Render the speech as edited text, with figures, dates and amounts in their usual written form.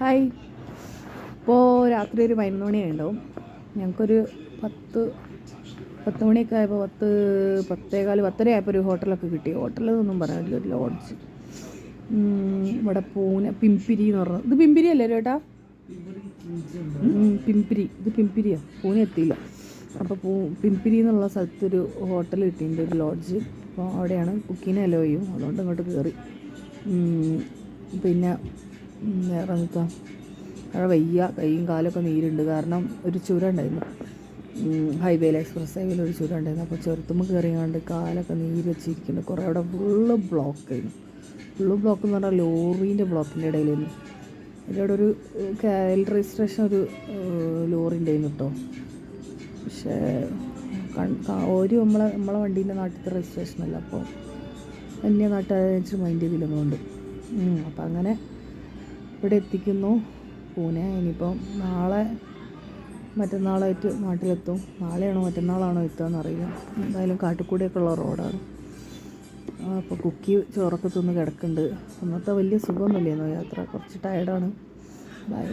Hi. ഇപ്പോൾ രാത്രി ഒരു 11 മണിയുണ്ടാവും. ഞങ്ങൾക്കൊരു 10 മണിയൊക്കെ ആയപ്പോൾ 10 10:15 ആയപ്പോൾ ഒരു ഹോട്ടലൊക്കെ കിട്ടി. ഹോട്ടലൊന്നും പറയാനില്ല, ഒരു ലോഡ്ജ്. ഇവിടെ പിമ്പിരി എന്ന് പറഞ്ഞത്. ഇത് പിമ്പിരി അല്ലേ ചേട്ടാ? പിമ്പിരി. ഇത് പിമ്പിരിയാണ്. പൂനെ എത്തിയില്ല. അപ്പോൾ പിമ്പിരി എന്നുള്ള സ്ഥലത്തൊരു ഹോട്ടൽ കിട്ടിയിട്ടുണ്ട്, ഒരു ലോഡ്ജ്. അപ്പോൾ അവിടെയാണ് കുക്കിങ്ങിന് അലോ ചെയ്യും. അതുകൊണ്ട് ഇങ്ങോട്ട് കയറി. പിന്നെ വേറെ നിൽക്കാം, അവിടെ വയ്യ, കൈയും കാലൊക്കെ നീരുണ്ട്. കാരണം ഒരു ചുരം ഉണ്ടായിരുന്നു, ഹൈവേയിൽ, എക്സ്പ്രസ് ഹൈവേയിൽ ഒരു ചുരം ഉണ്ടായിരുന്നു. അപ്പോൾ ചുരത്തുമ്പോൾ കയറിയാണ്ട് കാലൊക്കെ നീര് വെച്ചിരിക്കുന്നുണ്ട്. കുറേ അവിടെ ഫുള്ള് ബ്ലോക്കായിരുന്നു. ഫുള്ള് ബ്ലോക്ക് എന്ന് പറഞ്ഞാൽ ലോറീൻ്റെ ബ്ലോക്കിൻ്റെ ഇടയിലായിരുന്നു. അതിലവിടെ ഒരു കേരള രജിസ്ട്രേഷൻ ഒരു ലോറി ഉണ്ടായിരുന്നു കേട്ടോ. പക്ഷേ ഒരു നമ്മളെ വണ്ടീൻ്റെ നാട്ടിലത്തെ രജിസ്ട്രേഷനല്ല. അപ്പോൾ അന്യ നാട്ടുകാരെ മൈൻഡ് ചെയ്തില്ലെന്നുകൊണ്ട് അപ്പം അങ്ങനെ ഇവിടെ എത്തിക്കുന്നു പൂനെ. ഇനിയിപ്പം മറ്റന്നാളായിട്ട് നാട്ടിലെത്തും. നാളെയാണോ മറ്റന്നാളാണോ എത്തുകയെന്ന് അറിയില്ല. എന്തായാലും കാട്ടിക്കൂടിയൊക്കെ ഉള്ള റോഡാണ്. അപ്പോൾ കുക്കി ചോറൊക്കെ തിന്ന് കിടക്കുന്നുണ്ട്. അന്നത്തെ വലിയ സുഖമൊന്നുമില്ലായിരുന്നു യാത്ര. കുറച്ച് ടയർഡാണ്. ബൈ.